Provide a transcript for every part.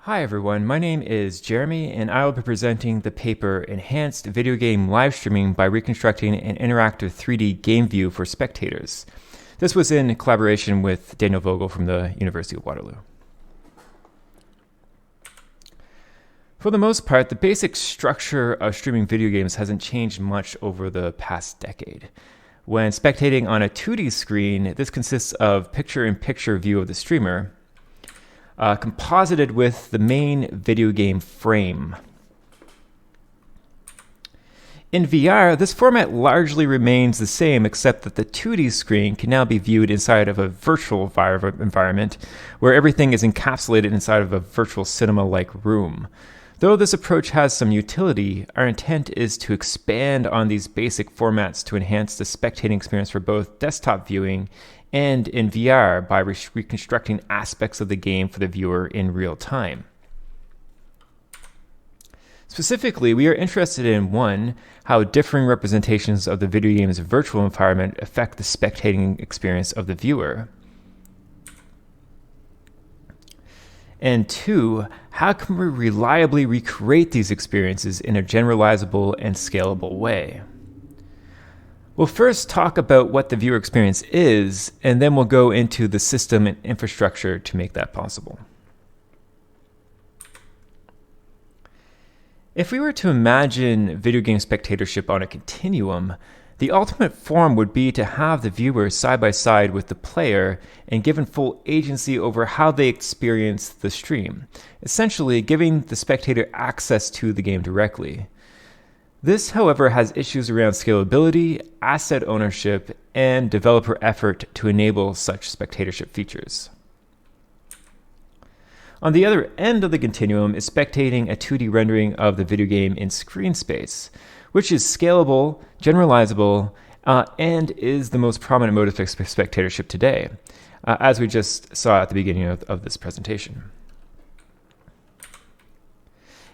Hi everyone, my name is Jeremy and I will be presenting the paper Enhanced Video Game Livestreaming by Reconstructing an Interactive 3D Game View for Spectators. This was in collaboration with Daniel Vogel from the University of Waterloo. For the most part, the basic structure of streaming video games hasn't changed much over the past decade. When spectating on a 2D screen, this consists of picture-in-picture view of the streamer, composited with the main video game frame. In VR, this format largely remains the same, except that the 2D screen can now be viewed inside of a virtual environment where everything is encapsulated inside of a virtual cinema-like room. Though this approach has some utility, our intent is to expand on these basic formats to enhance the spectating experience for both desktop viewing and in VR by reconstructing aspects of the game for the viewer in real time. Specifically, we are interested in 1. How differing representations of the video game's virtual environment affect the spectating experience of the viewer. And 2. How can we reliably recreate these experiences in a generalizable and scalable way? We'll first talk about what the viewer experience is, and then we'll go into the system and infrastructure to make that possible. If we were to imagine video game spectatorship on a continuum, the ultimate form would be to have the viewer side by side with the player and given full agency over how they experience the stream, essentially giving the spectator access to the game directly. This, however, has issues around scalability, asset ownership, and developer effort to enable such spectatorship features. On the other end of the continuum is spectating a 2D rendering of the video game in screen space, which is scalable, generalizable, and is the most prominent mode of spectatorship today, as we just saw at the beginning of this presentation.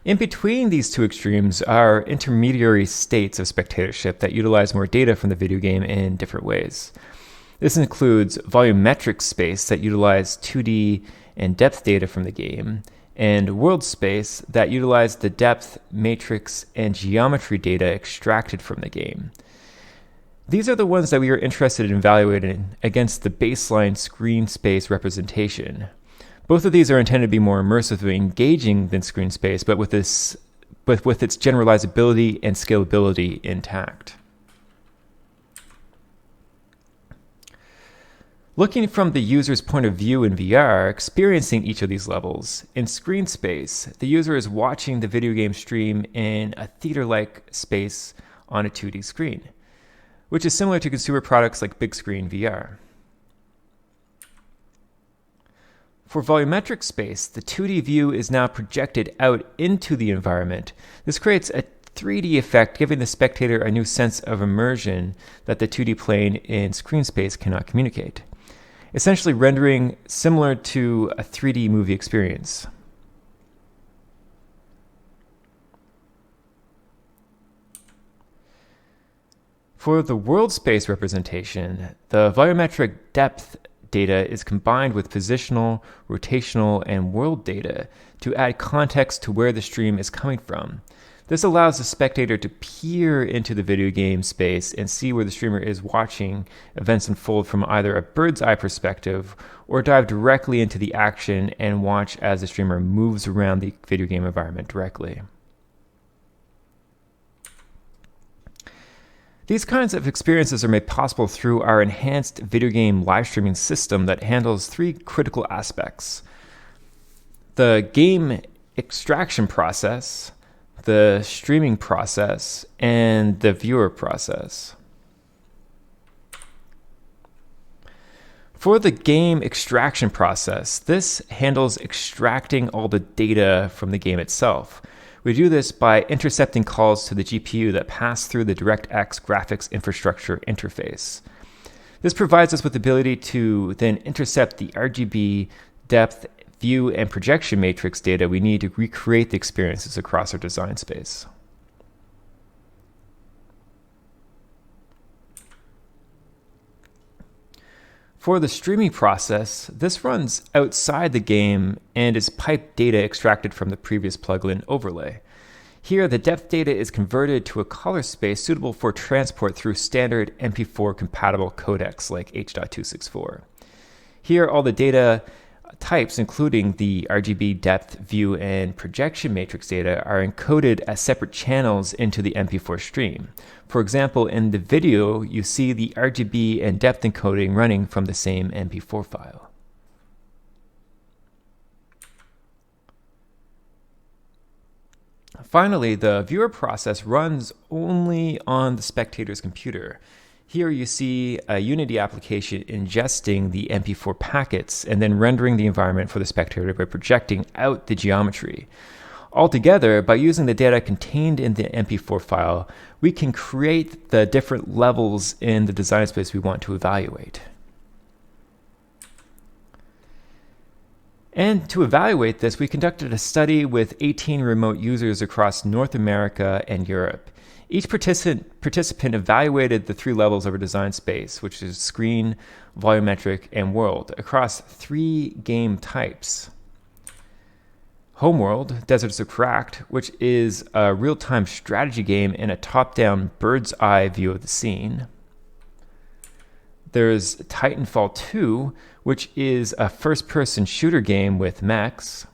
In between these two extremes are intermediary states of spectatorship that utilize more data from the video game in different ways. This includes volumetric space that utilize 2D and depth data from the game, and world space that utilize the depth, matrix, and geometry data extracted from the game. These are the ones that we are interested in evaluating against the baseline screen space representation. Both of these are intended to be more immersively engaging than screen space, but with its generalizability and scalability intact. Looking from the user's point of view in VR, experiencing each of these levels, in screen space, the user is watching the video game stream in a theater-like space on a 2D screen, which is similar to consumer products like big screen VR. For volumetric space, the 2D view is now projected out into the environment. This creates a 3D effect, giving the spectator a new sense of immersion that the 2D plane in screen space cannot communicate, essentially rendering similar to a 3D movie experience. For the world space representation, the volumetric depth data is combined with positional, rotational, and world data to add context to where the stream is coming from. This allows the spectator to peer into the video game space and see where the streamer is watching events unfold from either a bird's eye perspective or dive directly into the action and watch as the streamer moves around the video game environment directly. These kinds of experiences are made possible through our enhanced video game live streaming system that handles 3 critical aspects: the game extraction process, the streaming process, and the viewer process. For the game extraction process, this handles extracting all the data from the game itself. We do this by intercepting calls to the GPU that pass through the DirectX graphics infrastructure interface. This provides us with the ability to then intercept the RGB, depth, view, and projection matrix data we need to recreate the experiences across our design space. For the streaming process, this runs outside the game and is piped data extracted from the previous plugin overlay. Here, the depth data is converted to a color space suitable for transport through standard MP4 compatible codecs like H.264. Here, all the data types, including the RGB depth, view, and projection matrix data, are encoded as separate channels into the MP4 stream. For example, in the video, you see the RGB and depth encoding running from the same MP4 file. Finally, the viewer process runs only on the spectator's computer. Here you see a Unity application ingesting the MP4 packets and then rendering the environment for the spectator by projecting out the geometry. Altogether, by using the data contained in the MP4 file, we can create the different levels in the design space we want to evaluate. And to evaluate this, we conducted a study with 18 remote users across North America and Europe. Each participant evaluated the 3 levels of our design space, which is screen, volumetric, and world, across 3 game types. Homeworld, Deserts of Cracked, which is a real-time strategy game in a top-down bird's eye view of the scene. There's Titanfall 2, which is a first-person shooter game with mechs.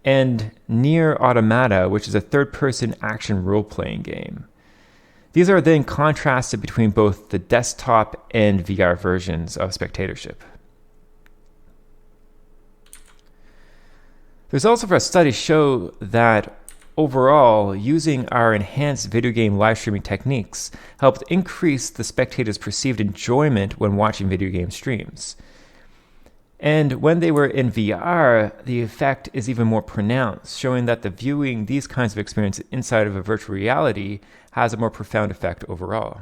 And Nier Automata, which is a third-person action role-playing game. These are then contrasted between both the desktop and VR versions of Spectatorship. The results of our study show that overall, using our enhanced video game live streaming techniques helped increase the spectator's perceived enjoyment when watching video game streams. And when they were in VR, the effect is even more pronounced, showing that the viewing these kinds of experiences inside of a virtual reality has a more profound effect overall.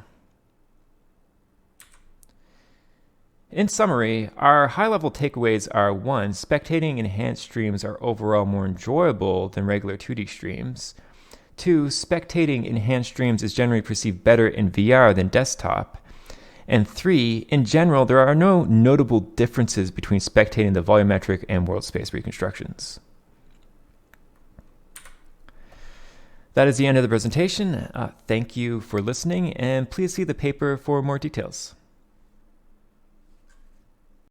In summary, our high-level takeaways are: 1, spectating enhanced streams are overall more enjoyable than regular 2D streams. 2, spectating enhanced streams is generally perceived better in VR than desktop. And 3, in general, there are no notable differences between spectating the volumetric and world space reconstructions. That is the end of the presentation. Thank you for listening, and please see the paper for more details.